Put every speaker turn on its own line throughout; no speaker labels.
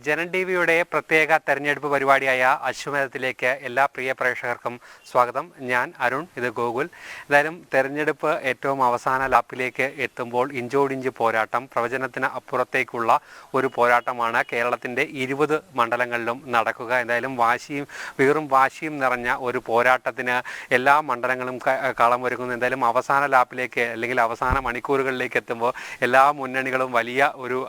ജനൻ ടിവിയുടെ പ്രത്യേക തെരഞ്ഞെടുപ്പ് പരിപാടിയായ അശ്വമേധത്തിലേക്ക് എല്ലാ പ്രിയ പ്രേക്ഷകർക്കും സ്വാഗതം. ഞാൻ അരുൺ, ഇത് ഗോകുൽ. എന്തായാലും തെരഞ്ഞെടുപ്പ് ഏറ്റവും അവസാന ലാപ്പിലേക്ക് എത്തുമ്പോൾ ഇഞ്ചോടിഞ്ച് പോരാട്ടം, പ്രവചനത്തിന് അപ്പുറത്തേക്കുള്ള ഒരു പോരാട്ടമാണ് കേരളത്തിൻ്റെ 20 മണ്ഡലങ്ങളിലും നടക്കുക. എന്തായാലും വീറും വാശിയും നിറഞ്ഞ ഒരു പോരാട്ടത്തിന് എല്ലാ മണ്ഡലങ്ങളും കളമൊരുങ്ങുന്നു. എന്തായാലും അവസാന ലാപ്പിലേക്ക് അല്ലെങ്കിൽ അവസാന മണിക്കൂറുകളിലേക്ക് എത്തുമ്പോൾ എല്ലാ മുന്നണികളും വലിയ ഒരു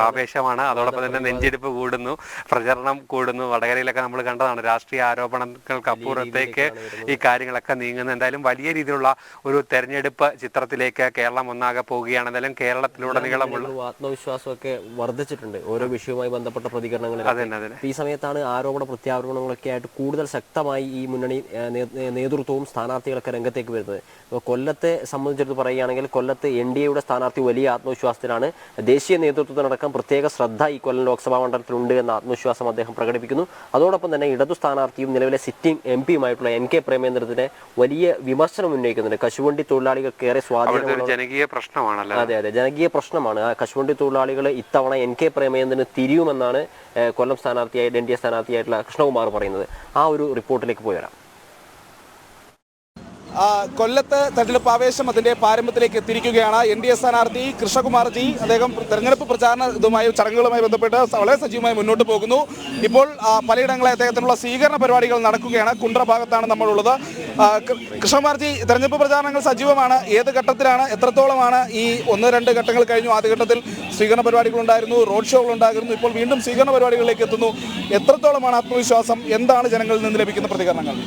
ആവേശമാണ്. അതോടൊപ്പം തന്നെ നെഞ്ചെടുപ്പ് കൂടുന്നു, പ്രചരണം കൂടുന്നു. വടകരയിലൊക്കെ നമ്മൾ കണ്ടതാണ്. രാഷ്ട്രീയ ആരോപണങ്ങൾക്ക് അപ്പുറത്തേക്ക് ഈ കാര്യങ്ങളൊക്കെ നീങ്ങുന്നു. എന്തായാലും വലിയ രീതിയിലുള്ള ഒരു തെരഞ്ഞെടുപ്പ് ചിത്രത്തിലേക്ക് കേരളം ഒന്നാകെ പോവുകയാണ്. എന്തായാലും കേരളത്തിലുടനീളമുള്ള
ആത്മവിശ്വാസമൊക്കെ വർദ്ധിച്ചിട്ടുണ്ട് ഓരോ വിഷയവുമായി ബന്ധപ്പെട്ട പ്രതികരണങ്ങൾ. ഈ സമയത്താണ് ആരോപണ പ്രത്യാരോപണങ്ങളൊക്കെ ആയിട്ട് കൂടുതൽ ശക്തമായി ഈ മുന്നണി നേതൃത്വവും സ്ഥാനാർത്ഥികളൊക്കെ രംഗത്തേക്ക് വരുന്നത്. കൊല്ലത്തെ സംബന്ധിച്ചിടത്ത് പറയുകയാണെങ്കിൽ കൊല്ലത്ത് NDAയുടെ സ്ഥാനാർത്ഥി വലിയ ആത്മവിശ്വാസത്തിലാണ്. ദേശീയ നേതൃത്വത്തിനടക്കം പ്രത്യേക ശ്രദ്ധ ഈ കൊല്ലം ലോക്സഭാ മണ്ഡലത്തിലുണ്ട് എന്ന ആത്മവിശ്വാസം അദ്ദേഹം പ്രകടിപ്പിക്കുന്നു. അതോടൊപ്പം തന്നെ ഇടതു സ്ഥാനാർത്ഥിയും നിലവിലെ സിറ്റിംഗ് MP യുമായിട്ടുള്ള NK പ്രേമേന്ദ്രത്തിന് വലിയ വിമർശനം ഉന്നയിക്കുന്നുണ്ട്. കശുവണ്ടി തൊഴിലാളികൾക്ക് ഏറെ സ്വാധീനം,
ജനകീയ പ്രശ്നമാണല്ലോ.
അതെ, ജനകീയ പ്രശ്നമാണ്. ആ കശുവണ്ടി തൊഴിലാളികൾ ഇത്തവണ NK പ്രേമേന്ദ്രന് തിരിയുമെന്നാണ് കൊല്ലം സ്ഥാനാർത്ഥിയായിട്ട് NDA സ്ഥാനാർത്ഥിയായിട്ടുള്ള കൃഷ്ണകുമാർ പറയുന്നത്. ആ ഒരു റിപ്പോർട്ടിലേക്ക് പോയി വരാം.
കൊല്ലത്ത് തെരഞ്ഞെടുപ്പ് ആവേശം അതിന്റെ പാരമ്പര്യത്തിലേക്ക് എത്തിയിരിക്കുകയാണ്. NDA സ്ഥാനാർത്ഥി കൃഷ്ണകുമാർജി അദ്ദേഹം തെരഞ്ഞെടുപ്പ് പ്രചാരണ ചടങ്ങുകളുമായി ബന്ധപ്പെട്ട് വളരെ സജീവമായി മുന്നോട്ട് പോകുന്നു. ഇപ്പോൾ പലയിടങ്ങളിൽ അദ്ദേഹത്തിനുള്ള സ്വീകരണ പരിപാടികൾ നടക്കുകയാണ്. കുണ്ട്ര ഭാഗത്താണ് നമ്മളുള്ളത്. കൃഷ്ണകുമാർജി, തെരഞ്ഞെടുപ്പ് പ്രചാരണങ്ങൾ സജീവമാണ്. ഏത് ഘട്ടത്തിലാണ്, എത്രത്തോളമാണ്? ഈ 1-2 ഘട്ടങ്ങൾ കഴിഞ്ഞു. ആദ്യഘട്ടത്തിൽ സ്വീകരണ പരിപാടികളുണ്ടായിരുന്നു, റോഡ് ഷോകൾ ഉണ്ടായിരുന്നു. ഇപ്പോൾ വീണ്ടും സ്വീകരണ പരിപാടികളിലേക്ക് എത്തുന്നു. എത്രത്തോളമാണ് ആത്മവിശ്വാസം? എന്താണ് ജനങ്ങളിൽ നിന്ന് ലഭിക്കുന്ന പ്രതികരണങ്ങൾ?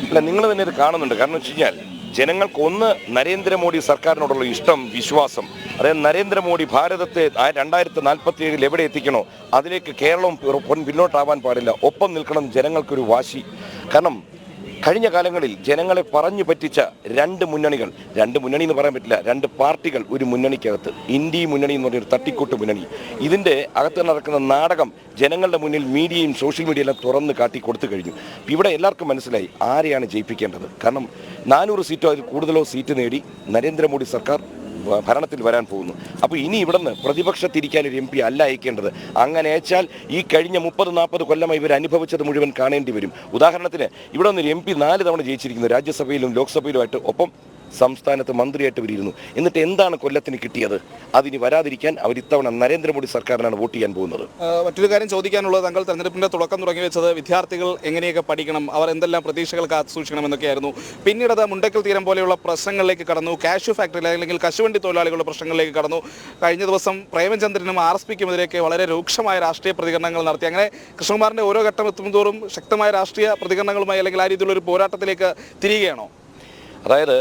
അല്ല, നിങ്ങൾ തന്നെ ഇത് കാണുന്നുണ്ട്. കാരണം വെച്ച് കഴിഞ്ഞാൽ ജനങ്ങൾക്ക് ഒന്ന് നരേന്ദ്രമോദി സർക്കാരിനോടുള്ള ഇഷ്ടം, വിശ്വാസം. അതായത് നരേന്ദ്രമോദി ഭാരതത്തെ 2047 എവിടെ എത്തിക്കണോ അതിലേക്ക് കേരളം പിന്നോട്ടാവാൻ പാടില്ല, ഒപ്പം നിൽക്കണം ജനങ്ങൾക്കൊരു വാശി. കാരണം കഴിഞ്ഞ കാലങ്ങളിൽ ജനങ്ങളെ പറഞ്ഞു പറ്റിച്ച രണ്ട് മുന്നണി എന്ന് പറയാൻ പറ്റില്ല, 2 പാർട്ടികൾ ഒരു മുന്നണിക്കകത്ത്, ഇന്ത്യ മുന്നണി എന്ന് പറഞ്ഞൊരു തട്ടിക്കൂട്ട് മുന്നണി. ഇതിൻ്റെ അകത്ത് നടക്കുന്ന നാടകം ജനങ്ങളുടെ മുന്നിൽ മീഡിയയും സോഷ്യൽ മീഡിയ എല്ലാം തുറന്ന് കാട്ടി കൊടുത്തു കഴിഞ്ഞു. ഇവിടെ എല്ലാവർക്കും മനസ്സിലായി ആരെയാണ് ജയിപ്പിക്കേണ്ടത്. കാരണം 400 സീറ്റോ അതിൽ കൂടുതലോ സീറ്റ് നേടി നരേന്ദ്രമോദി സർക്കാർ ഭരണത്തിൽ വരാൻ പോകുന്നു. അപ്പോൾ ഇനി ഇവിടുന്ന് പ്രതിപക്ഷത്തിരിക്കാൻ ഒരു MP അല്ല അയക്കേണ്ടത്. അങ്ങനെ അയച്ചാൽ ഈ കഴിഞ്ഞ 30-40 കൊല്ലമായി ഇവർ അനുഭവിച്ചത് മുഴുവൻ കാണേണ്ടി വരും. ഉദാഹരണത്തിന് ഇവിടെ നിന്ന് ഒരു MP 4 തവണ ജയിച്ചിരിക്കുന്നു, രാജ്യസഭയിലും ലോക്സഭയിലുമായിട്ട്. ഒപ്പം സംസ്ഥാനത്ത് മന്ത്രിയായിട്ട് വരിയിരുന്നു. എന്നിട്ട് എന്താണ് കൊല്ലത്തിന് കിട്ടിയത്? അതിന് വരാതിരിക്കാൻ അവർ ഇത്തവണ നരേന്ദ്രമോദി സർക്കാരിനാണ് വോട്ട് ചെയ്യാൻ പോകുന്നത്.
മറ്റൊരു കാര്യം ചോദിക്കാനുള്ളത്, താങ്കൾ തെരഞ്ഞെടുപ്പിന്റെ തുടക്കം തുടങ്ങി വെച്ചത് വിദ്യാർത്ഥികൾ എങ്ങനെയൊക്കെ പഠിക്കണം, അവർ എന്തെല്ലാം പ്രതീക്ഷകൾ കാത്തു സൂക്ഷിക്കണമെന്നൊക്കെയായിരുന്നു. പിന്നീട് അത് മുണ്ടക്കൽ തീരം പോലെയുള്ള പ്രശ്നങ്ങളിലേക്ക് കടന്നു, കാഷ്യൂ ഫാക്ടറി അല്ലെങ്കിൽ കശുവണ്ടി തൊഴിലാളികളുടെ പ്രശ്നങ്ങളിലേക്ക് കടന്നു. കഴിഞ്ഞ ദിവസം പ്രേമചന്ദ്രനും RSPക്കുമെതിരെയൊക്കെ വളരെ രൂക്ഷമായ രാഷ്ട്രീയ പ്രതികരണങ്ങൾ നടത്തി. അങ്ങനെ കൃഷ്ണകുമാറിന്റെ ഓരോ ഘട്ടം എത്തുമ്പോഴും ശക്തമായ രാഷ്ട്രീയ പ്രതികരണങ്ങളുമായി അല്ലെങ്കിൽ ആ രീതിയിലുള്ള ഒരു പോരാട്ടത്തിലേക്ക് തിരികെയാണോ?
അതായത്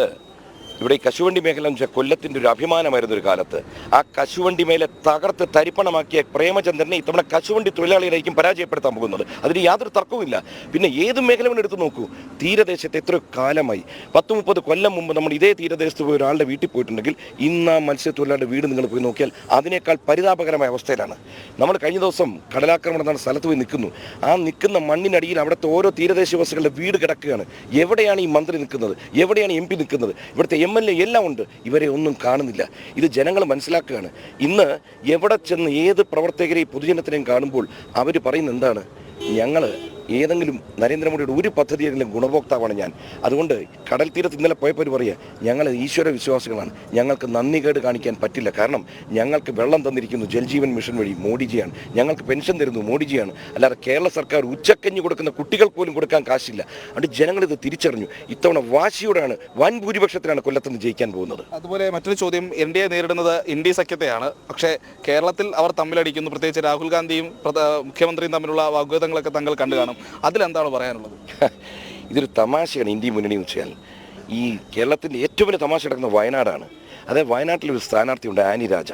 ഇവിടെ ഈ കശുവണ്ടി മേഖല എന്ന് വെച്ചാൽ കൊല്ലത്തിൻ്റെ ഒരു അഭിമാനമായിരുന്ന ഒരു കാലത്ത്. ആ കശുവണ്ടി മേലെ തകർത്ത് തരിപ്പണമാക്കിയ പ്രേമചന്ദ്രനെ ഇത്തവണ കശുവണ്ടി തൊഴിലാളികളായിരിക്കും പരാജയപ്പെടുത്താൻ പോകുന്നത്. അതിന് യാതൊരു തർക്കവുമില്ല. പിന്നെ ഏത് മേഖല എടുത്ത് നോക്കൂ, തീരദേശത്ത് എത്ര കാലമായി, 10-30 കൊല്ലം മുമ്പ് നമ്മൾ ഇതേ തീരദേശത്ത് പോയി ഒരാളുടെ വീട്ടിൽ പോയിട്ടുണ്ടെങ്കിൽ ഇന്ന് ആ മത്സ്യത്തൊഴിലാളിയുടെ വീട് നിങ്ങൾ പോയി നോക്കിയാൽ അതിനേക്കാൾ പരിതാപകരമായ അവസ്ഥയിലാണ്. നമ്മൾ കഴിഞ്ഞ ദിവസം കടലാക്രമണം നടന്ന സ്ഥലത്ത് പോയി നിൽക്കുന്നു. ആ നിൽക്കുന്ന മണ്ണിനടിയിൽ അവിടുത്തെ ഓരോ തീരദേശവാസികളുടെ വീട് കിടക്കുകയാണ്. എവിടെയാണ് ഈ മന്ത്രി നിൽക്കുന്നത്? എവിടെയാണ് MP നിൽക്കുന്നത്? ഇവിടുത്തെ MLA എല്ലാം ഉണ്ട്, ഇവരെ ഒന്നും കാണുന്നില്ല. ഇത് ജനങ്ങൾ മനസ്സിലാക്കുകയാണ്. ഇന്ന് എവിടെ ചെന്ന് ഏത് പ്രവർത്തകരെ പൊതുജനത്തിനെയും കാണുമ്പോൾ അവർ പറയുന്നത് എന്താണ്? ഞങ്ങൾ ഏതെങ്കിലും നരേന്ദ്രമോദിയുടെ ഒരു പദ്ധതിയെങ്കിലും ഗുണഭോക്താവാണ് ഞാൻ. അതുകൊണ്ട് കടൽ തീരത്ത് ഇന്നലെ പോയപ്പോൾ പറയുക, ഞങ്ങൾ ഈശ്വര വിശ്വാസികളാണ്, ഞങ്ങൾക്ക് നന്ദികേട് കാണിക്കാൻ പറ്റില്ല. കാരണം ഞങ്ങൾക്ക് വെള്ളം തന്നിരിക്കുന്നു ജൽജീവൻ മിഷൻ വഴി മോഡിജിയാണ്, ഞങ്ങൾക്ക് പെൻഷൻ തരുന്നു മോഡിജിയാണ്. അല്ലാതെ കേരള സർക്കാർ ഉച്ചക്കഞ്ഞി കൊടുക്കുന്ന കുട്ടികൾക്ക് പോലും കൊടുക്കാൻ കാശില്ല. അതുകൊണ്ട് ജനങ്ങളിത് തിരിച്ചറിഞ്ഞു. ഇത്തവണ വാശിയോടാണ്, വൻ ഭൂരിപക്ഷത്തിലാണ് കൊല്ലത്തുനിന്ന് ജയിക്കാൻ പോകുന്നത്.
അതുപോലെ മറ്റൊരു ചോദ്യം, NDA നേരിടുന്നത് ഇന്ത്യ സഖ്യത്തെയാണ്. പക്ഷേ കേരളത്തിൽ അവർ തമ്മിലടിക്കുന്നു. പ്രത്യേകിച്ച് രാഹുൽ ഗാന്ധിയും മുഖ്യമന്ത്രിയും തമ്മിലുള്ള വാഗ്വാദങ്ങളൊക്കെ താങ്കൾ കണ്ടു കാണും. അതിലെന്താണ് പറയാനുള്ളത്?
ഇതൊരു തമാശയാണ്. ഇന്ത്യ മുന്നണി എന്ന് വെച്ചാൽ ഈ കേരളത്തിൻ്റെ ഏറ്റവും വലിയ തമാശ നടക്കുന്ന വയനാടാണ്. അതായത് വയനാട്ടിലൊരു സ്ഥാനാർത്ഥിയുണ്ട്, ആനി രാജ,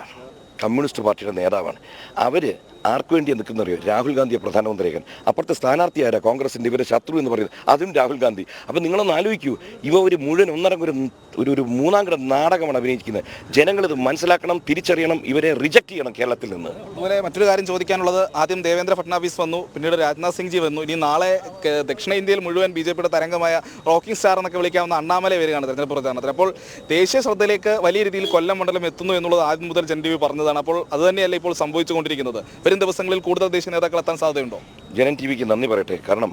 കമ്മ്യൂണിസ്റ്റ് പാർട്ടിയുടെ നേതാവാണ്. അവർ ആർക്ക് വേണ്ടി നിൽക്കുന്നറിയോ? രാഹുൽ ഗാന്ധിയെ പ്രധാനമന്ത്രിയാക്കാൻ. അപ്പുറത്തെ സ്ഥാനാർത്ഥി ആരാ? കോൺഗ്രസിൻ്റെ ഇവരെ ശത്രു എന്ന് പറയുന്നത്, അതും രാഹുൽ ഗാന്ധി. അപ്പം നിങ്ങളൊന്ന് ആലോചിക്കൂ, ഇവ ഒരു മുഴുവൻ ഒരു മൂന്നാം ഘട്ട നാടകമാണ് അഭിനയിക്കുന്നത്. ജനങ്ങളിത് മനസ്സിലാക്കണം, തിരിച്ചറിയണം, ഇവരെ റിജക്റ്റ് ചെയ്യണം കേരളത്തിൽ നിന്ന്.
അതുപോലെ മറ്റൊരു കാര്യം ചോദിക്കാനുള്ളത്, ആദ്യം ദേവേന്ദ്ര ഫട്നാവിസ് വന്നു, പിന്നീട് രാജ്നാഥ് സിംഗ് ജി വന്നു. ഇനി നാളെ ദക്ഷിണേന്ത്യയിൽ മുഴുവൻ BJPയുടെ തരംഗമായ റോക്കിംഗ് സ്റ്റാർ എന്നൊക്കെ വിളിക്കാവുന്ന അണ്ണാമല വരികയാണ് തെരഞ്ഞെടുപ്പ് പ്രചാരണത്തിൽ. അപ്പോൾ ദേശീയ ശ്രദ്ധയിലേക്ക് വലിയ രീതിയിൽ കൊല്ലം മണ്ഡലം എത്തുന്നു എന്നുള്ളത് ആദ്യം മുതൽ ജൻ TV പറഞ്ഞതാണ്. അപ്പോൾ അത് തന്നെയല്ല ഇപ്പോൾ സംഭവിച്ചുകൊണ്ടിരിക്കുന്നത്. വരും ദിവസങ്ങളിൽ കൂടുതൽ ദേശീയ നേതാക്കൾ എത്താൻ സാധ്യതയുണ്ടോ?
ജനൻ ടിവിക്ക് നന്ദി പറയട്ടെ. കാരണം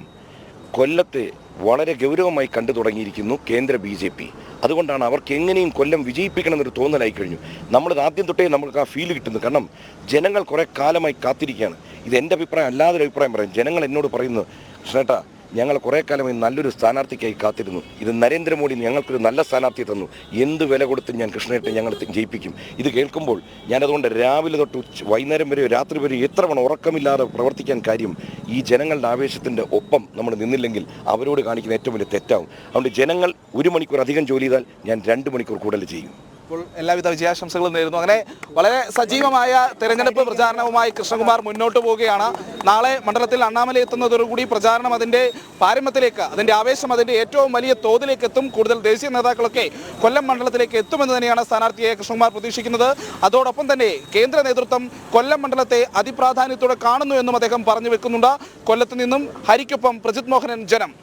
കൊല്ലത്തെ വളരെ ഗൗരവമായി കണ്ടു തുടങ്ങിയിരിക്കുന്നു കേന്ദ്ര BJP. അതുകൊണ്ടാണ് അവർക്ക് എങ്ങനെയും കൊല്ലം വിജയിപ്പിക്കണമെന്നൊരു തോന്നലായി കഴിഞ്ഞു. നമ്മളിത് ആദ്യം തൊട്ടേ നമുക്ക് ആ ഫീൽ കിട്ടുന്നു. കാരണം ജനങ്ങൾ കുറേ കാലമായി കാത്തിരിക്കുകയാണ്. ഇത് എൻ്റെ അഭിപ്രായം അല്ലാതൊരു അഭിപ്രായം പറയാം. ജനങ്ങൾ എന്നോട് പറയുന്നു, കൃഷ്ണേട്ടാ ഞങ്ങൾ കുറേ കാലമായി നല്ലൊരു സ്ഥാനാർത്ഥിക്കായി കാത്തിരുന്നു. ഇത് നരേന്ദ്രമോദി ഞങ്ങൾക്കൊരു നല്ല സ്ഥാനാർത്ഥിയെ തന്നു. എന്ത് വില കൊടുത്ത് ഞാൻ കൃഷ്ണേട്ടനെ ഞങ്ങൾ ജയിപ്പിക്കും. ഇത് കേൾക്കുമ്പോൾ ഞാനതുകൊണ്ട് രാവിലെ തൊട്ട് വൈകുന്നേരം വരെ രാത്രി വരെ എത്ര തവണ ഉറക്കമില്ലാതെ പ്രവർത്തിക്കാൻ കാര്യം ഈ ജനങ്ങളുടെ ആവേശത്തിൻ്റെ ഒപ്പം നമ്മൾ നിന്നില്ലെങ്കിൽ അവരോട് കാണിക്കുന്ന ഏറ്റവും വലിയ തെറ്റാവും. അതുകൊണ്ട് ജനങ്ങൾ 1 മണിക്കൂർ അധികം ജോലി ചെയ്താൽ ഞാൻ 2 മണിക്കൂർ കൂടുതൽ ചെയ്യും.
ഇപ്പോൾ എല്ലാവിധ വിജയാശംസകളും നേരുന്നു. അങ്ങനെ വളരെ സജീവമായ തെരഞ്ഞെടുപ്പ് പ്രചാരണവുമായി കൃഷ്ണകുമാർ മുന്നോട്ട് പോവുകയാണ്. നാളെ മണ്ഡലത്തിൽ അണ്ണാമലൈ എത്തുന്നതോടുകൂടി പ്രചാരണം അതിൻ്റെ പാരമ്യത്തിലേക്ക്, അതിൻ്റെ ആവേശം അതിൻ്റെ ഏറ്റവും വലിയ തോതിലേക്ക് എത്തും. കൂടുതൽ ദേശീയ നേതാക്കളൊക്കെ കൊല്ലം മണ്ഡലത്തിലേക്ക് എത്തുമെന്ന് തന്നെയാണ് സ്ഥാനാർത്ഥിയെ കൃഷ്ണകുമാർ പ്രതീക്ഷിക്കുന്നത്. അതോടൊപ്പം തന്നെ കേന്ദ്ര നേതൃത്വം കൊല്ലം മണ്ഡലത്തെ അതിപ്രാധാന്യത്തോടെ കാണുന്നു എന്നും അദ്ദേഹം പറഞ്ഞു വെക്കുന്നുണ്ട്. കൊല്ലത്ത് നിന്നും ഹരിക്കൊപ്പം പ്രജിത് മോഹനൻ, ജനം.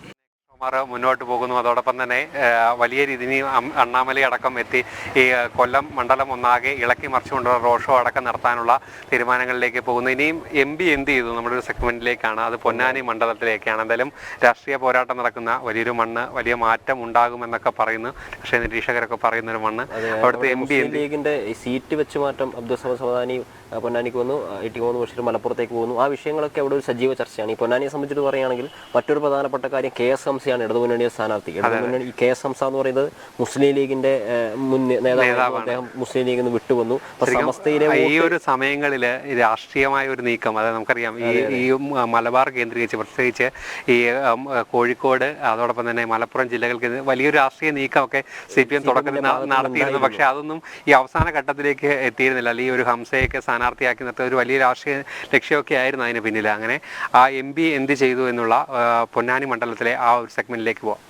മുന്നോട്ട് പോകുന്നു. അതോടൊപ്പം തന്നെ വലിയ രീതിയിൽ അണ്ണാമലൈ അടക്കം എത്തി ഈ കൊല്ലം മണ്ഡലം ഒന്നാകെ ഇളക്കി മറിച്ചുകൊണ്ടുള്ള റോഡ് ഷോ അടക്കം നടത്താനുള്ള തീരുമാനങ്ങളിലേക്ക് പോകുന്നു. ഇനിയും MP എന്ത് ചെയ്തു നമ്മുടെ ഒരു സെഗ്മെന്റിലേക്കാണ്, അത് പൊന്നാനി മണ്ഡലത്തിലേക്കാണ്. എന്തായാലും രാഷ്ട്രീയ പോരാട്ടം നടക്കുന്ന വലിയൊരു മണ്ണ്, വലിയ മാറ്റം ഉണ്ടാകുമെന്നൊക്കെ പറയുന്നു. പക്ഷേ നിരീക്ഷകരൊക്കെ പറയുന്ന ഒരു മണ്ണ്. അവിടുത്തെ MP
ലീഗിന്റെ സീറ്റ് വെച്ച് മാറ്റം അബ്ദുൾ സമദ് സമദാനി പൊന്നാനിക്ക് വന്നു, ടി മുഹമ്മദ് ബഷീർ മലപ്പുറത്തേക്ക് പോകുന്നു. ആ വിഷയങ്ങളൊക്കെ അവിടെ ഒരു സജീവ ചർച്ചയാണ്. ഈ പൊന്നാനിയെ സംബന്ധിച്ചിട്ട് പറയുകയാണെങ്കിൽ മറ്റൊരു പ്രധാനപ്പെട്ട കാര്യം KS ഹംസയാണ് ഇടതുമുന്നണിയുടെ സ്ഥാനാർത്ഥി. ഇടതുമുന്നണി ഈ KS ഹംസ എന്ന് പറയുന്നത് മുസ്ലിം ലീഗിന്റെ മുൻ നേതാവാണ്. അദ്ദേഹം മുസ്ലിം ലീഗിൽ നിന്ന് വിട്ടുവന്നു. സമസ്തയിലെ
ഈ ഒരു സമയങ്ങളിൽ രാഷ്ട്രീയമായ ഒരു നീക്കം, അതായത് നമുക്കറിയാം ഈ മലബാർ കേന്ദ്രീകരിച്ച് പ്രത്യേകിച്ച് ഈ കോഴിക്കോട് അതോടൊപ്പം തന്നെ മലപ്പുറം ജില്ലകൾക്ക് വലിയൊരു രാഷ്ട്രീയ നീക്കമൊക്കെ CPM തുടക്കത്തിൽ നടത്തിയിരുന്നു. പക്ഷേ അതൊന്നും ഈ അവസാന ഘട്ടത്തിലേക്ക് എത്തിയിരുന്നില്ല. അല്ലെങ്കിൽ ഒരു ഹംസയൊക്കെ സ്ഥാനാർത്ഥിയാക്കി നിർത്തുന്ന ഒരു വലിയ രാഷ്ട്രീയ ലക്ഷ്യമൊക്കെ ആയിരുന്നു അതിന് പിന്നിൽ. അങ്ങനെ ആ MP എന്ത് ചെയ്തു എന്നുള്ള പൊന്നാനി മണ്ഡലത്തിലെ ആ ഒരു സെഗ്മെന്റിലേക്ക് പോവാം.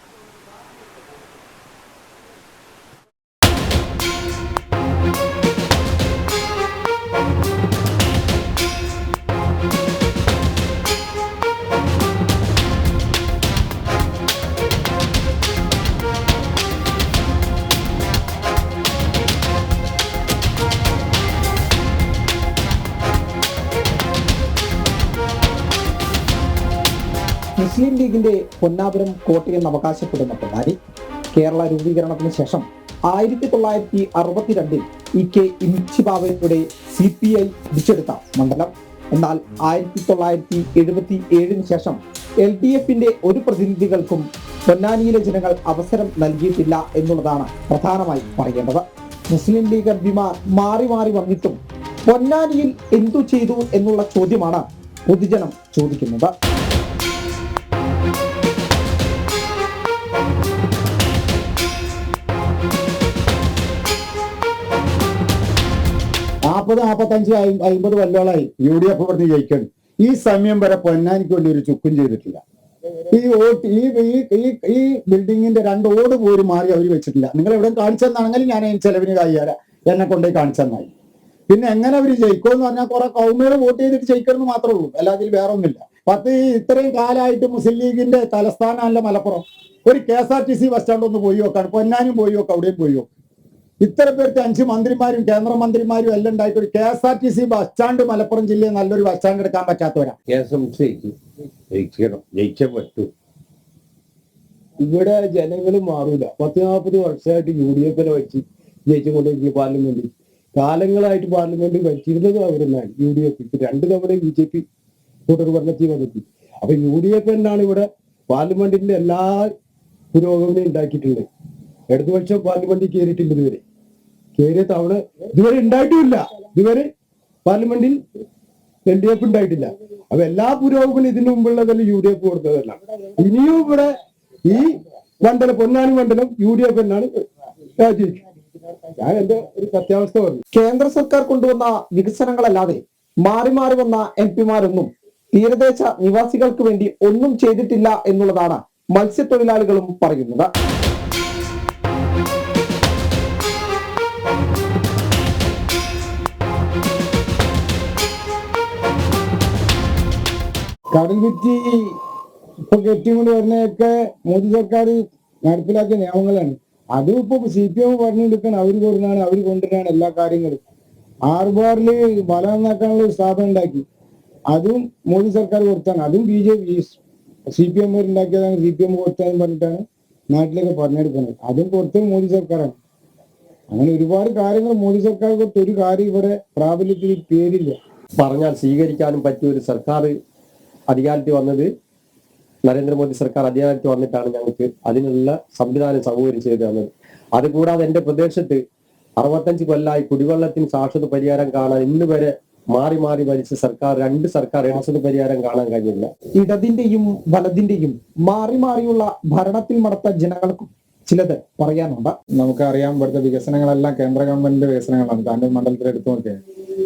മുസ്ലിം ലീഗിന്റെ പൊന്നാപുരം കോട്ടയെന്ന് അവകാശപ്പെടുന്ന പൊന്നാനി കേരള രൂപീകരണത്തിന് ശേഷം 1962 EK ഇംചിബാബയുടെ CPI പിടിച്ചെടുത്ത മണ്ഡലം. എന്നാൽ 1977 ശേഷം LDFന്റെ ഒരു പ്രതിനിധികൾക്കും പൊന്നാനിയിലെ ജനങ്ങൾ അവസരം നൽകിയിട്ടില്ല എന്നുള്ളതാണ് പ്രധാനമായി പറയേണ്ടത്. മുസ്ലിം ലീഗ് MPമാർ മാറി മാറി വന്നിട്ടും പൊന്നാനിയിൽ എന്തു ചെയ്തു എന്നുള്ള ചോദ്യമാണ് പൊതുജനം ചോദിക്കുന്നത്.
നാൽപ്പത് 45 50 കൊല്ലങ്ങളായി UDF ഇവിടുന്ന് ജയിക്കണം. ഈ സമയം വരെ പൊന്നാനിക്ക് വേണ്ടി ഒരു ചുക്കും ചെയ്തിട്ടില്ല. ഈ ബിൽഡിങ്ങിന്റെ 2 ഓട് പോലും മാറി അവർ വെച്ചിട്ടില്ല. നിങ്ങൾ എവിടെ കാണിച്ചെന്നാണെങ്കിൽ ഞാൻ ചെലവിന് കയ്യാല എന്നെ കൊണ്ടുപോയി കാണിച്ചെന്നായി. പിന്നെ എങ്ങനെ അവർ ജയിക്കുമെന്ന് പറഞ്ഞാൽ കുറെ കൗമേർ വോട്ട് ചെയ്തിട്ട് ജയിക്കണമെന്ന് മാത്രമേ ഉള്ളൂ, അല്ലാതെ വേറെ ഒന്നുമില്ല. ഇത്രയും കാലമായിട്ട് മുസ്ലിം ലീഗിന്റെ തലസ്ഥാനമല്ല മലപ്പുറം. ഒരു KSRTC ബസ് സ്റ്റാൻഡ് ഒന്ന് പോയി നോക്കാണ്, പൊന്നാനും പോയി നോക്കാം, അവിടെയും പോയി നോക്കാം. ഇത്ര പേർക്ക് 5 മന്ത്രിമാരും കേന്ദ്രമന്ത്രിമാരും എല്ലാം ഉണ്ടായിട്ട് ഒരു KSRTC ബസ് സ്റ്റാൻഡ് മലപ്പുറം ജില്ലയിൽ നല്ലൊരു ബസ് സ്റ്റാൻഡ് എടുക്കാൻ പറ്റാത്തവരാ.
ജയിച്ചേ പറ്റൂ.
ഇവിടെ ജനങ്ങൾ മാറൂല. 40-40 വർഷമായിട്ട് UDFനെ വെച്ച് ജയിച്ചുകൊണ്ടിരിക്കുന്ന പാർലമെന്റിൽ കാലങ്ങളായിട്ട് പാർലമെന്റിൽ ഭരിച്ചിരുന്നത് അവരെന്നാണ്. UDF 2 തവണ BJP തുടർ ഭരണത്തിൽ വന്നെത്തി. അപ്പൊ UDF എന്നാണ് ഇവിടെ പാർലമെന്റിന്റെ എല്ലാ പുരോഗമനവും ഉണ്ടാക്കിയിട്ടുള്ളത്. ഇടതുപക്ഷം പാർലമെന്റിൽ കയറിയിട്ടില്ല, ഇതുവരെ കയറിയ തവണ ഇതുവരെ ഉണ്ടായിട്ടുമില്ല. ഇതുവരെ പാർലമെന്റിൽ LDF ഉണ്ടായിട്ടില്ല. അപ്പൊ എല്ലാ പുരോഗമനം ഇതിനു മുമ്പുള്ളതല്ല UDF കൊടുത്തതല്ല. ഇനിയും ഇവിടെ ഈ മണ്ഡലം പൊന്നാനി മണ്ഡലം UDF എന്നാണ് രാജിവെച്ചു. ഞാൻ എന്റെ ഒരു സത്യാവസ്ഥ പറഞ്ഞു.
കേന്ദ്ര സർക്കാർ കൊണ്ടുവന്ന വികസനങ്ങളല്ലാതെ മാറി മാറി വന്ന MPമാരൊന്നും തീരദേശ നിവാസികൾക്ക് വേണ്ടി ഒന്നും ചെയ്തിട്ടില്ല എന്നുള്ളതാണ് മത്സ്യത്തൊഴിലാളികളും പറയുന്നത്.
കടൽ വിറ്റി ഇപ്പൊ കെട്ടിക്കൊണ്ട് വരുന്നതൊക്കെ മോദി സർക്കാർ നടപ്പിലാക്കിയ നിയമങ്ങളാണ്. അതും ഇപ്പൊ CPM പറഞ്ഞുകൊടുക്കണം. അവർ കൊണ്ടുവരാണ് എല്ലാ കാര്യങ്ങളും. ആർബാറില് വല നന്നാക്കാനുള്ള ഒരു സ്ഥാപനം ഉണ്ടാക്കി. അതും മോദി സർക്കാർ കൊടുത്താണ്. അതും CPM ഉണ്ടാക്കിയതാണ്, CPM കൊടുത്താന്ന് പറഞ്ഞിട്ടാണ് നാട്ടിലേക്ക് പറഞ്ഞെടുക്കുന്നത്. അതും കൊടുത്തത് മോദി സർക്കാരാണ്. അങ്ങനെ ഒരുപാട് കാര്യങ്ങൾ മോദി സർക്കാർ കൊടുത്ത ഒരു കാര്യം ഇവിടെ പ്രാബല്യത്തിൽ പേരില്ല.
പറഞ്ഞാൽ സ്വീകരിക്കാനും പറ്റിയ ഒരു സർക്കാർ അധികാരത്തിൽ വന്നത് നരേന്ദ്രമോദി സർക്കാർ അധികാരത്തിൽ വന്നിട്ടാണ് ഞങ്ങൾക്ക് അതിനുള്ള സംവിധാനം സൗകര്യം ചെയ്തു തന്നത്. അതുകൂടാതെ എന്റെ പ്രദേശത്ത് 65 കൊല്ലമായി കുടിവെള്ളത്തിന് ശാശ്വത പരിഹാരം കാണാൻ ഇന്ന് വരെ മാറി മാറി ഭരിച്ച സർക്കാർ 2 സർക്കാർ ശാശ്വത പരിഹാരം കാണാൻ കഴിഞ്ഞില്ല.
ഇടതിന്റെയും വലതിന്റെയും മാറി മാറിയുള്ള ഭരണത്തിൽ മടത്ത ജനങ്ങൾക്കും ചിലത് പറയാനുണ്ട്.
നമുക്കറിയാം ഇവിടുത്തെ വികസനങ്ങളെല്ലാം കേന്ദ്ര ഗവൺമെന്റിന്റെ വികസനങ്ങളാണ്. താനൂർ മണ്ഡലത്തിൽ എടുത്തു നോക്കിയാൽ,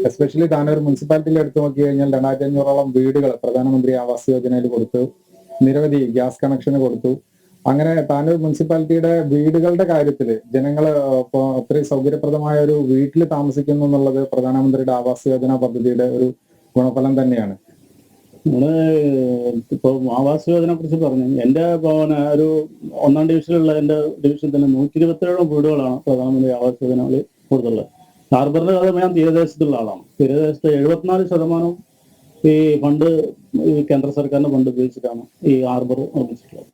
എസ്പെഷ്യലി താനൂർ മുനിസിപ്പാലിറ്റിയിൽ എടുത്തു നോക്കി കഴിഞ്ഞാൽ 2500ഓളം വീടുകൾ പ്രധാനമന്ത്രി ആവാസ് യോജനയിൽ കൊടുത്തു, നിരവധി ഗ്യാസ് കണക്ഷന് കൊടുത്തു. അങ്ങനെ താനൂർ മുനിസിപ്പാലിറ്റിയുടെ വീടുകളുടെ കാര്യത്തിൽ ജനങ്ങള് അത്രയും സൗകര്യപ്രദമായ ഒരു വീട്ടിൽ താമസിക്കുന്നു എന്നുള്ളത് പ്രധാനമന്ത്രിയുടെ ആവാസ് യോജന പദ്ധതിയുടെ ഒരു ഗുണഫലം തന്നെയാണ്.
നമ്മള് ഇപ്പൊ ആവാസ് യോജനയെ കുറിച്ച് പറഞ്ഞു. എന്റെ ഒരു 1ാം ഡിവിഷനിലുള്ള എന്റെ ഡിവിഷനിൽ തന്നെ 127 വീടുകളാണ് പ്രധാനമന്ത്രി ആവാസ് യോജനകളിൽ കൊടുത്തുള്ളത്. ഹാർബറിന്റെ കഥ ഞാൻ തീരദേശത്തുള്ള ആളാണ്. തീരദേശത്ത് 74% ഈ ഫണ്ട് ഈ കേന്ദ്ര സർക്കാരിന്റെ ഫണ്ട് ഉപയോഗിച്ചിട്ടാണ് ഈ ഹാർബർ നിർമ്മിച്ചിട്ടുള്ളത്.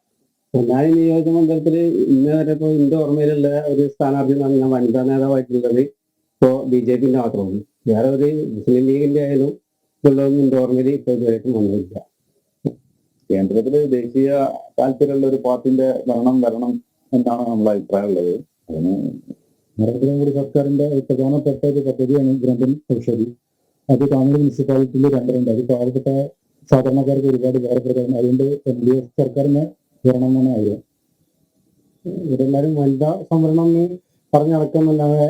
പൊന്നാനി നിയോജക മണ്ഡലത്തില് ഇന്ന് വരെ ഇപ്പോൾ എന്റെ ഓർമ്മയിലുള്ള ഒരു സ്ഥാനാർത്ഥിയാണ് ഞാൻ വനിതാ നേതാവായിട്ടുള്ളത്. ഇപ്പോ BJPന്റെ മാത്രമാണ്. വേറെ ഒരു മുസ്ലിം ലീഗിന്റെ ആയാലും ഉള്ളതൊന്നും എന്റെ ഓർമ്മയിൽ ഇപ്പൊ ഇതുവരെയായിട്ടും വന്നില്ല.
കേന്ദ്രത്തില് ദേശീയ താല്പര്യമുള്ള ഒരു പാർട്ടിന്റെ ഭരണം വരണം എന്നാണ് നമ്മളെ അഭിപ്രായം ഉള്ളത്. അതിന് നരേന്ദ്രമോദി സർക്കാരിന്റെ പ്രധാനപ്പെട്ട ഒരു പദ്ധതിയാണ് ഗ്രന്ഥൻ ഔഷധി. അത് താനൂർ മുനിസിപ്പാലിറ്റിയിൽ 2 അത് പാവപ്പെട്ട സാധാരണക്കാർക്ക് ഒരുപാട് ഉപകാരപ്രദമാണ്. അതുകൊണ്ട് LDF സർക്കാരിന് വരണം എന്നാണ് ആഗ്രഹം.
ഇവരെല്ലാരും വനിതാ സംവരണം എന്ന് പറഞ്ഞടക്കുന്നല്ലാതെ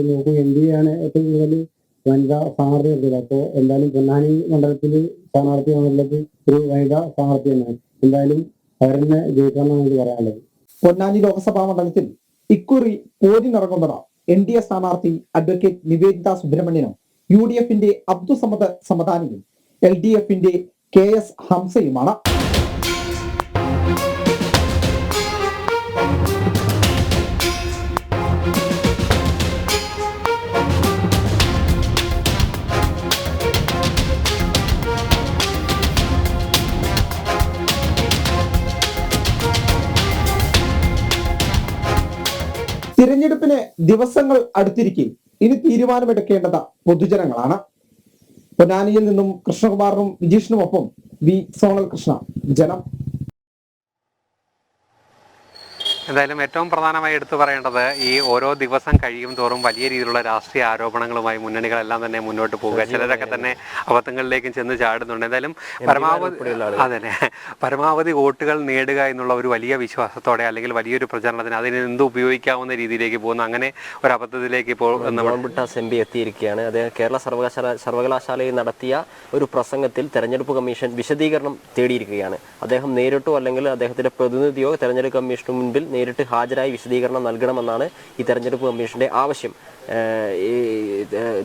നോക്കും NDA ആണ് ഏറ്റവും കൂടുതൽ വനിതാ സ്ഥാനാർത്ഥി എടുത്തത്. അപ്പോൾ എന്തായാലും പൊന്നാനി മണ്ഡലത്തിൽ സ്ഥാനാർത്ഥി എന്നുള്ളത് ഒരു വനിതാ സ്ഥാനാർത്ഥി തന്നെയാണ്. എന്തായാലും അവരെന്നെ ജയിക്കണമെന്നാണ് എനിക്ക് പറയാനുള്ളത്.
പൊന്നാനി ലോക്സഭാ മണ്ഡലത്തിൽ ഇക്കുറി പോരിനിറങ്ങുന്നത് NDA സ്ഥാനാർത്ഥി അഡ്വക്കേറ്റ് നിവേദിത സുബ്രഹ്മണ്യനും UDFന്റെ അബ്ദുസമദ് സമദാനിയും LDFന്റെ KS ഹംസയുമാണ്. തിരഞ്ഞെടുപ്പിന് ദിവസങ്ങൾ അടുത്തിരിക്കെ ഇനി തീരുമാനമെടുക്കേണ്ടത് പൊതുജനങ്ങളാണ്. പൊന്നാനിയിൽ നിന്നും കൃഷ്ണകുമാറിനും വിജീഷിനുമൊപ്പം സോണൽ കൃഷ്ണ, ജനം.
എന്തായാലും ഏറ്റവും പ്രധാനമായി എടുത്തു പറയേണ്ടത് ഈ ഓരോ ദിവസം കഴിയും തോറും വലിയ രീതിയിലുള്ള രാഷ്ട്രീയ ആരോപണങ്ങളുമായി മുന്നണികളെല്ലാം തന്നെ മുന്നോട്ട് പോവുക, ചിലരൊക്കെ തന്നെ അബദ്ധങ്ങളിലേക്കും ചെന്ന് ചാടുന്നുണ്ട്. എന്തായാലും പരമാവധി വോട്ടുകൾ നേടുക എന്നുള്ള ഒരു വലിയ വിശ്വാസത്തോടെ അല്ലെങ്കിൽ വലിയൊരു പ്രചരണത്തിന് അതിന് എന്ത് ഉപയോഗിക്കാവുന്ന രീതിയിലേക്ക് പോകുന്നു. അങ്ങനെ ഒരു അബദ്ധത്തിലേക്ക് ഇപ്പോൾ
MP എത്തിയിരിക്കുകയാണ്. അദ്ദേഹം കേരള സർവകലാശാലയിൽ നടത്തിയ ഒരു പ്രസംഗത്തിൽ തെരഞ്ഞെടുപ്പ് കമ്മീഷൻ വിശദീകരണം തേടിയിരിക്കുകയാണ്. അദ്ദേഹം നേരിട്ടോ അല്ലെങ്കിൽ അദ്ദേഹത്തിന്റെ പ്രതിനിധിയോ തെരഞ്ഞെടുപ്പ് കമ്മീഷന് മുൻപിൽ നേരിട്ട് ഹാജരായി വിശദീകരണം നൽകണമെന്നാണ് ഈ തെരഞ്ഞെടുപ്പ് കമ്മീഷന്റെ ആവശ്യം. ഈ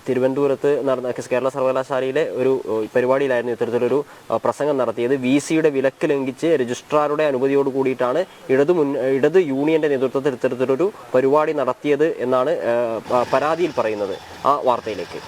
തിരുവനന്തപുരത്ത് നടന്ന കേരള സർവകലാശാലയിലെ ഒരു പരിപാടിയിലായിരുന്നു ഇത്തരത്തിലൊരു പ്രസംഗം നടത്തിയത്. VCയുടെ വിലക്ക് ലംഘിച്ച് രജിസ്ട്രാറുടെ അനുമതിയോട് കൂടിയിട്ടാണ് ഇടത് യൂണിയന്റെ നേതൃത്വത്തിൽ ഇത്തരത്തിലൊരു പരിപാടി നടത്തിയത് എന്നാണ് പരാതിയിൽ പറയുന്നത്. ആ വാർത്തയിലേക്ക്.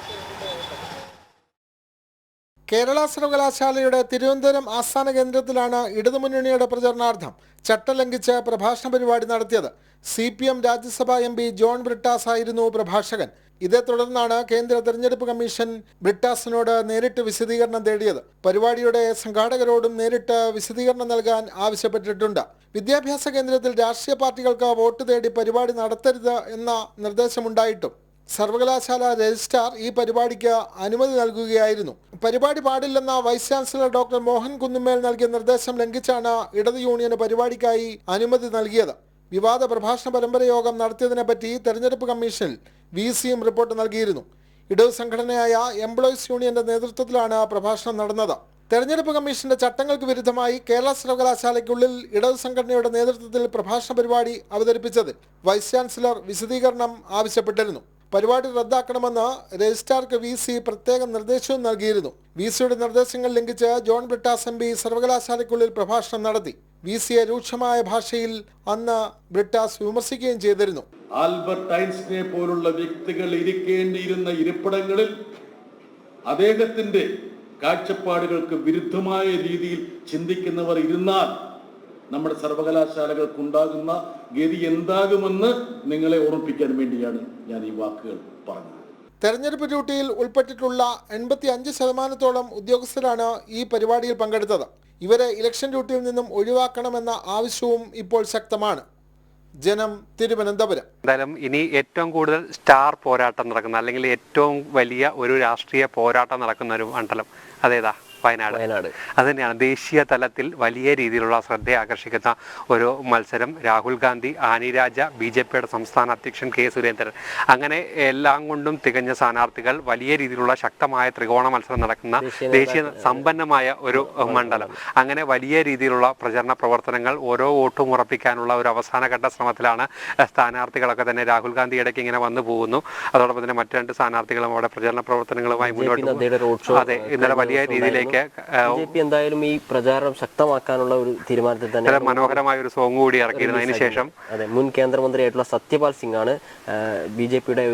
കേരള സർവകലാശാലയുടെ തിരുവനന്തപുരം ആസ്ഥാന കേന്ദ്രത്തിലാണ് ഇടതുമുന്നണിയുടെ പ്രചരണാർത്ഥം ചട്ടം ലംഘിച്ച് പ്രഭാഷണ പരിപാടി നടത്തിയത്. CPM രാജ്യസഭാ MP ജോൺ ബ്രിട്ടാസ് ആയിരുന്നു പ്രഭാഷകൻ. ഇതേ തുടർന്നാണ് കേന്ദ്ര തെരഞ്ഞെടുപ്പ് കമ്മീഷൻ ബ്രിട്ടാസിനോട് നേരിട്ട് വിശദീകരണം തേടിയത്. പരിപാടിയുടെ സംഘാടകരോടും നേരിട്ട് വിശദീകരണം നൽകാൻ ആവശ്യപ്പെട്ടിട്ടുണ്ട്. വിദ്യാഭ്യാസ കേന്ദ്രത്തിൽ രാഷ്ട്രീയ പാർട്ടികൾക്ക് വോട്ട് തേടി പരിപാടി നടത്തരുത് എന്ന നിർദ്ദേശമുണ്ടായിട്ടും സർവകലാശാല രജിസ്ട്രാർ ഈ പരിപാടിക്ക് അനുമതി നൽകുകയായിരുന്നു. പരിപാടി പാടില്ലെന്ന വൈസ് ചാൻസലർ ഡോക്ടർ മോഹൻ കുന്നുമേൽ നൽകിയ നിർദ്ദേശം ലംഘിച്ചാണ് ഇടത് യൂണിയന് പരിപാടിക്കായി അനുമതി നൽകിയത്. വിവാദ പ്രഭാഷണ പരമ്പര യോഗം നടത്തിയതിനെപ്പറ്റി തെരഞ്ഞെടുപ്പ് കമ്മീഷനിൽ VCയും റിപ്പോർട്ട് നൽകിയിരുന്നു. ഇടതു സംഘടനയായ എംപ്ലോയീസ് യൂണിയന്റെ നേതൃത്വത്തിലാണ് പ്രഭാഷണം നടന്നത്. തെരഞ്ഞെടുപ്പ് കമ്മീഷന്റെ ചട്ടങ്ങൾക്ക് വിരുദ്ധമായി കേരള സർവകലാശാലയ്ക്കുള്ളിൽ ഇടതു സംഘടനയുടെ നേതൃത്വത്തിൽ പ്രഭാഷണ പരിപാടി അവതരിപ്പിച്ചതിൽ വൈസ് ചാൻസലർ വിശദീകരണം ആവശ്യപ്പെട്ടിരുന്നു. പരിപാടി റദ്ദാക്കണമെന്ന് രജിസ്ട്രാർക്ക് VC പ്രത്യേക നിർദ്ദേശവും നൽകിയിരുന്നു. VCയുടെ നിർദ്ദേശങ്ങൾ ലംഘിച്ച് ജോൺ ബ്രിട്ടാസ് MP സർവകലാശാലയ്ക്കുള്ളിൽ പ്രഭാഷണം നടത്തി. VCയെ രൂക്ഷമായ ഭാഷയിൽ അന്ന് ബ്രിട്ടാസ് വിമർശിക്കുകയും ചെയ്തിരുന്നു.
ആൽബർട്ട് ഐൻസ്റ്റീനെ പോലുള്ള വ്യക്തികൾ ഇരിക്കേണ്ടിയിരുന്ന ഇരിപ്പിടങ്ങളിൽ അദ്ദേഹത്തിന്റെ കാഴ്ചപ്പാടുകൾക്ക് വിരുദ്ധമായ രീതിയിൽ ചിന്തിക്കുന്നവർ ഇരുന്നാൽ നമ്മുടെ സർവകലാശാലകൾക്കുണ്ടാകുന്ന ഗതി എന്താകുമെന്ന് നിങ്ങളെ ഓർമ്മിപ്പിക്കാൻ വേണ്ടിയാണ് ഞാൻ ഈ വാക്കുകൾ പറഞ്ഞത്.
തെരഞ്ഞെടുപ്പ് ഡ്യൂട്ടിയിൽ ഉൾപ്പെട്ടിട്ടുള്ള 85% ഉദ്യോഗസ്ഥരാണ് ഈ പരിപാടിയിൽ പങ്കെടുത്തത്. ഇവരെ ഇലക്ഷൻ ഡ്യൂട്ടിയിൽ നിന്നും ഒഴിവാക്കണമെന്ന ആവശ്യവും ഇപ്പോൾ ശക്തമാണ്. ജനം, തിരുവനന്തപുരം.
എന്തായാലും ഇനി ഏറ്റവും കൂടുതൽ സ്റ്റാർ പോരാട്ടം നടക്കുന്ന, അല്ലെങ്കിൽ ഏറ്റവും വലിയ ഒരു രാഷ്ട്രീയ പോരാട്ടം നടക്കുന്ന ഒരു മണ്ഡലം അതേതാ? വയനാട്. അത് തന്നെയാണ് ദേശീയ തലത്തിൽ വലിയ രീതിയിലുള്ള ശ്രദ്ധ ആകർഷിക്കുന്ന ഒരു മത്സരം. രാഹുൽ ഗാന്ധി, ആനി രാജ, BJPയുടെ സംസ്ഥാന അധ്യക്ഷൻ K. സുരേന്ദ്രൻ, അങ്ങനെ എല്ലാം കൊണ്ടും തികഞ്ഞ സ്ഥാനാർത്ഥികൾ, വലിയ രീതിയിലുള്ള ശക്തമായ ത്രികോണ മത്സരം നടക്കുന്ന ദേശീയ സമ്പന്നമായ ഒരു മണ്ഡലം. അങ്ങനെ വലിയ രീതിയിലുള്ള പ്രചരണ പ്രവർത്തനങ്ങൾ, ഓരോ വോട്ടും ഉറപ്പിക്കാനുള്ള ഒരു അവസാനഘട്ട ശ്രമത്തിലാണ് സ്ഥാനാർത്ഥികളൊക്കെ തന്നെ. രാഹുൽ ഗാന്ധി ഇടയ്ക്ക് ഇങ്ങനെ വന്നു പോകുന്നു. അതോടൊപ്പം തന്നെ മറ്റു 2 സ്ഥാനാർത്ഥികളും അവിടെ പ്രചരണ പ്രവർത്തനങ്ങളുമായി മുന്നോട്ട്. അതെ, ഇന്നലെ വലിയ രീതിയിലേക്ക്
BJP എന്തായാലും ഈ പ്രചാരണം ശക്തമാക്കാനുള്ള ഒരു തീരുമാനത്തിൽ തന്നെ
മനോഹരമായ ഒരു സോങ് കൂടി ഇറക്കിയിരുന്നതിന് ശേഷം
അതെ, മുൻ കേന്ദ്രമന്ത്രിയായിട്ടുള്ള സത്യപാൽ സിംഗ് ആണ് BJPയുടെ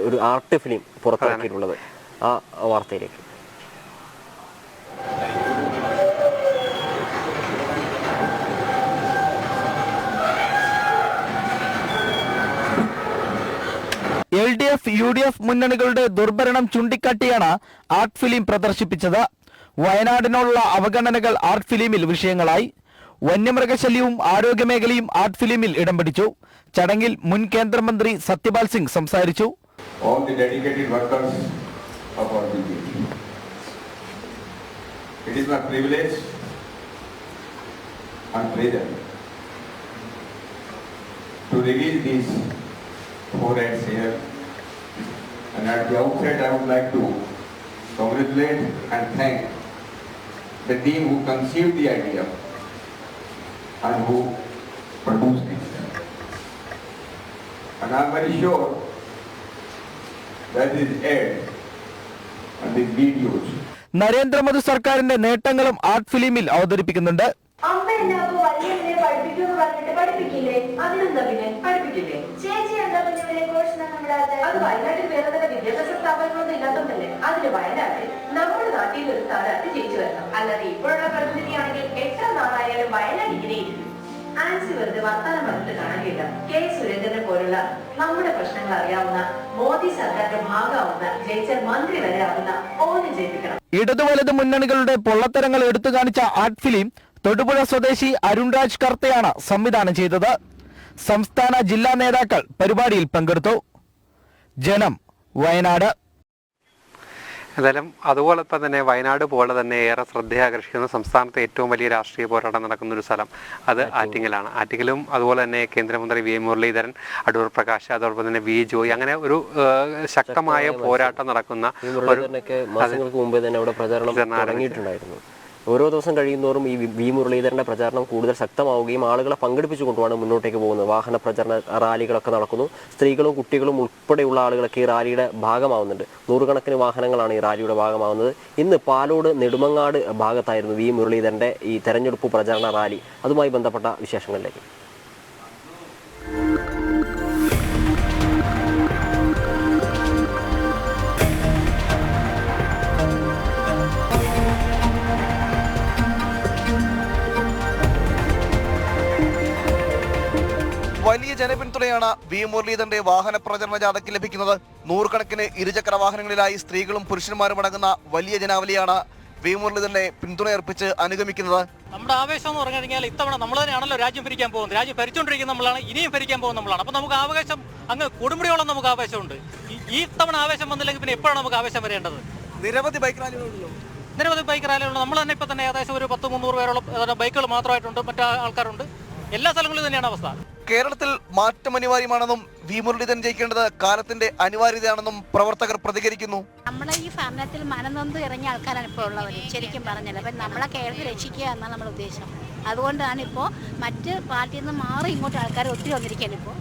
ഒരു ആർട്ട് ഫിലിം പുറത്തിറക്കിയിട്ടുള്ളത്. ആ വാർത്തയിലേക്ക്.
LDF, UDF മുന്നണികളുടെ ദുർഭരണം ചൂണ്ടിക്കാട്ടിയാണ് ആർട്ട് ഫിലിം പ്രദർശിപ്പിച്ചത്. വയനാടിനുള്ള അവഗണനകൾ ആർട്ട് ഫിലിമിൽ വിഷയങ്ങളായി. വന്യമൃഗശല്യവും ആരോഗ്യമേഖലയും ആർട്ട് ഫിലിമിൽ ഇടം പിടിച്ചു. ചടങ്ങിൽ മുൻ കേന്ദ്രമന്ത്രി സത്യപാൽ സിംഗ് സംസാരിച്ചു.
And at the outset, I would like to congratulate and thank the team who conceived the idea and who produced it. And I am very sure that is aired and these videos.
Narendra Modi സർക്കാരിന്റെ നേട്ടങ്ങളും art ഫിലിമിൽ അവതരിപ്പിക്കുന്നുണ്ട്.
അത് വയനാട്ടിൽ വേറെ തന്നെ വിദ്യാഭ്യാസ സ്ഥാപനങ്ങളൊന്നും ഇല്ലാത്തതല്ലേ? അതിന് വയനാട്ടിൽ നമ്മുടെ നാട്ടിൽ ഒരു സ്ഥാനാർത്ഥി ജയിച്ചു വരണം. അല്ലാതെ ഇപ്പോഴുള്ള പ്രതിനിധിയാണെങ്കിൽ എത്ര നാളായാലും വയനാട് ഇങ്ങനെ ഇരിക്കും. ആൻസി വെറുതെ വർത്താനം പറഞ്ഞിട്ട് കാണാനില്ല. K. സുരേന്ദ്രനെ പോലുള്ള നമ്മുടെ പ്രശ്നങ്ങൾ അറിയാവുന്ന, മോദി സർക്കാരിന്റെ ഭാഗമാവുന്ന, ജയിച്ചാൽ മന്ത്രി വരെ ആവുന്ന ഓനെ ജയിപ്പിക്കണം.
ഇടതു വലത് മുന്നണികളുടെ പൊള്ളത്തരങ്ങൾ എടുത്തു കാണിച്ച ആർട്ട് ഫിലിം തൊടുപുഴ സ്വദേശി അരുൺരാജ് കർത്തയാണ് സംവിധാനം ചെയ്തത്. സംസ്ഥാന ജില്ലാ നേതാക്കൾ പരിപാടിയിൽ പങ്കെടുത്തു. ജനം, വയനാട്.
എന്തായാലും അതുപോലെ തന്നെ വയനാട് പോലെ തന്നെ ഏറെ ശ്രദ്ധയാകർഷിക്കുന്ന സംസ്ഥാനത്തെ ഏറ്റവും വലിയ രാഷ്ട്രീയ പോരാട്ടം നടക്കുന്ന ഒരു സ്ഥലം അത് ആറ്റിങ്ങലാണ്. ആറ്റിങ്ങലും അതുപോലെ തന്നെ കേന്ദ്രമന്ത്രി V. മുരളീധരൻ, അടൂർ പ്രകാശ്, അതോടൊപ്പം തന്നെ V. ജോയ്, അങ്ങനെ ഒരു ശക്തമായ പോരാട്ടം നടക്കുന്ന
മാസങ്ങൾക്ക് മുമ്പേ തന്നെ അവിടെ പ്രചാരണം തുടങ്ങിയിട്ടുണ്ടായിരുന്നു. ഓരോ ദിവസം കഴിയുന്നതോറും ഈ V. മുരളീധരന്റെ പ്രചാരണം കൂടുതൽ ശക്തമാവുകയും ആളുകളെ പങ്കെടുപ്പിച്ചുകൊണ്ടുമാണ് മുന്നോട്ടേക്ക് പോകുന്നത്. വാഹന പ്രചരണ റാലികളൊക്കെ നടക്കുന്നു. സ്ത്രീകളും കുട്ടികളും ഉൾപ്പെടെയുള്ള ആളുകളൊക്കെ ഈ റാലിയുടെ ഭാഗമാവുന്നുണ്ട്. 100 കണക്കിന് വാഹനങ്ങളാണ് ഈ റാലിയുടെ ഭാഗമാവുന്നത്. ഇന്ന് പാലോട് നെടുമങ്ങാട് ഭാഗത്തായിരുന്നു V. മുരളീധരന്റെ ഈ തെരഞ്ഞെടുപ്പ് പ്രചരണ റാലി. അതുമായി ബന്ധപ്പെട്ട വിശേഷങ്ങളിലേക്ക്.
വലിയ ജനപിന്തുണയാണ് V. മുരളീധരന്റെ വാഹന പ്രചരണ ജാഥയ്ക്ക് ലഭിക്കുന്നത്. 100 കണക്കിന് ഇരുചക്ര വാഹനങ്ങളിലായി സ്ത്രീകളും പുരുഷന്മാരും അടങ്ങുന്ന വലിയ ജനാവലിയാണ് V. മുരളീധരനെ പിന്തുണയർപ്പിച്ച് അനുഗമിക്കുന്നത്.
നമ്മുടെ ആവേശം എന്ന് പറഞ്ഞു കഴിഞ്ഞാൽ ഇത്തവണ നമ്മൾ തന്നെയാണല്ലോ രാജ്യം ഭരിക്കാൻ പോകുന്നത്. രാജ്യം ഭരിച്ചുകൊണ്ടിരിക്കുന്ന നമ്മളാണ്, ഇനിയും ഭരിക്കാൻ പോകുന്ന നമ്മളാണ്. അപ്പോൾ നമുക്ക് ആവേശം അങ്ങ് കൊടുമുടിയോളം നമുക്ക് ആവേശമുണ്ട്. ഈ തവണ ആവേശം വന്നില്ലെങ്കിൽ പിന്നെ എപ്പോഴാണ് നമുക്ക് ആവേശം വരേണ്ടത്?
നിരവധി ബൈക്ക് റാലികളുണ്ടല്ലോ.
നിരവധി ബൈക്ക് റാലികളുണ്ട്. നമ്മൾ തന്നെ ഇപ്പോൾ തന്നെ ഏകദേശം ഒരു 100-300 പേരോളം ബൈക്കുകൾ മാത്രമായിട്ടുണ്ട്. മറ്റു ആൾക്കാരുണ്ട്. എല്ലാ സ്ഥലങ്ങളിലും തന്നെയാണ് അവസ്ഥ.
കേരളത്തിൽ മാറ്റം അനിവാര്യമാണെന്നും V. മുരളീധരൻ ജയിക്കേണ്ടത് കാലത്തിന്റെ അനിവാര്യതയാണെന്നും പ്രവർത്തകർ പ്രതികരിക്കുന്നു.
നമ്മളെ ഈ ഭരണത്തിൽ മനനൊന്ന് ഇറങ്ങിയ ആൾക്കാരാണ് ഇപ്പോൾ ഉള്ളവർ. ശരിക്കും പറഞ്ഞത് അപ്പം നമ്മളെ കേരളത്തിൽ രക്ഷിക്കുക എന്നാണ് നമ്മുടെ ഉദ്ദേശം. അതുകൊണ്ടാണ് ഇപ്പോൾ മറ്റ് പാർട്ടിയിൽ നിന്ന് മാറി ഇങ്ങോട്ട് ആൾക്കാർ ഒത്തിരി വന്നിരിക്കുകയാണ് ഇപ്പോൾ.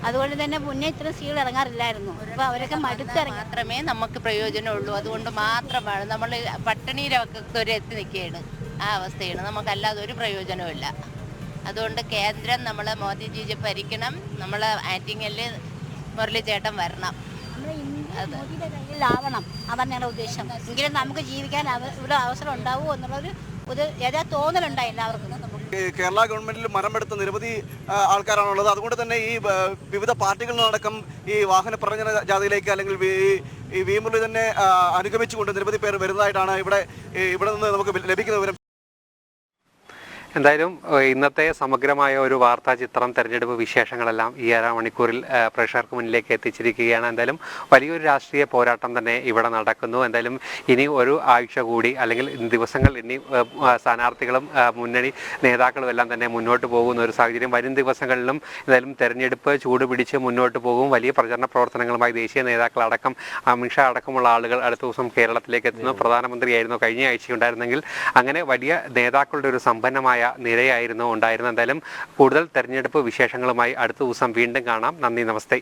അതുകൊണ്ട് തന്നെ മുന്നേ ഇത്ര സീഡ് ഇറങ്ങാറില്ലായിരുന്നു. അപ്പോൾ അവരൊക്കെ മടുത്തിറങ്ങി
മാത്രമേ നമുക്ക് പ്രയോജനമുള്ളൂ. അതുകൊണ്ട് മാത്രമാണ് നമ്മൾ പട്ടിണിയിലൊക്കെ എത്തി നിൽക്കുകയാണ്. ആ അവസ്ഥയാണ്. നമുക്കല്ലാതെ ഒരു പ്രയോജനവുമില്ല. അതുകൊണ്ട് കേന്ദ്രം നമ്മൾ മോദിജി ഭരിക്കണം. നമ്മൾ ആറ്റിങ്ങലിൽ മുരളി ചേട്ടൻ വരണം.
നമ്മുടെ ഇന്ത്യ മോദിയുടെ കയ്യിലാവണം, അതാണ് ഞങ്ങളുടെ ഉദ്ദേശം. എങ്കിലും നമുക്ക് ജീവിക്കാൻ ഇവിടെ അവസരം ഉണ്ടാവുമോ എന്നുള്ളൊരു ഏതാ തോന്നലുണ്ടായി എല്ലാവർക്കും.
കേരള ഗവൺമെന്റിൽ മരമെടുത്ത നിരവധി ആൾക്കാരാണുള്ളത്. അതുകൊണ്ട് തന്നെ ഈ വിവിധ പാർട്ടികളിൽ നിന്നടക്കം ഈ വാഹന പ്രചരണ ജാഥയിലേക്ക് അല്ലെങ്കിൽ ഈ വീമുരളി തന്നെ അനുഗമിച്ചുകൊണ്ട് നിരവധി പേർ വരുന്നതായിട്ടാണ് ഇവിടെ നിന്ന് നമുക്ക് ലഭിക്കുന്ന വിവരം.
എന്തായാലും ഇന്നത്തെ സമഗ്രമായ ഒരു വാർത്താ ചിത്രം, തെരഞ്ഞെടുപ്പ് വിശേഷങ്ങളെല്ലാം ഈ അരമണിക്കൂറിൽ പ്രേക്ഷകർക്ക് മുന്നിലേക്ക് എത്തിച്ചിരിക്കുകയാണ്. എന്തായാലും വലിയൊരു രാഷ്ട്രീയ പോരാട്ടം തന്നെ ഇവിടെ നടക്കുന്നു. എന്തായാലും ഇനി ഒരു ആഴ്ച കൂടി അല്ലെങ്കിൽ ദിവസങ്ങൾ ഇനി സ്ഥാനാർത്ഥികളും മുന്നണി നേതാക്കളും എല്ലാം തന്നെ മുന്നോട്ട് പോകുന്ന ഒരു സാഹചര്യം. വരും ദിവസങ്ങളിലും എന്തായാലും തെരഞ്ഞെടുപ്പ് ചൂടുപിടിച്ച് മുന്നോട്ട് പോകും. വലിയ പ്രചരണ പ്രവർത്തനങ്ങളുമായി ദേശീയ നേതാക്കളടക്കം അമിത്ഷാ അടക്കമുള്ള ആളുകൾ അടുത്ത ദിവസം കേരളത്തിലേക്ക് എത്തുന്നു. പ്രധാനമന്ത്രിയായിരുന്നു കഴിഞ്ഞ ആഴ്ചയുണ്ടായിരുന്നെങ്കിൽ. അങ്ങനെ വലിയ നേതാക്കളുടെ ഒരു സമ്പന്നമായ നിരയായിരുന്നു ഉണ്ടായിരുന്നത്. എന്തായാലും കൂടുതൽ തെരഞ്ഞെടുപ്പ് വിശേഷങ്ങളുമായി അടുത്ത ദിവസം വീണ്ടും കാണാം. നന്ദി, നമസ്തേ.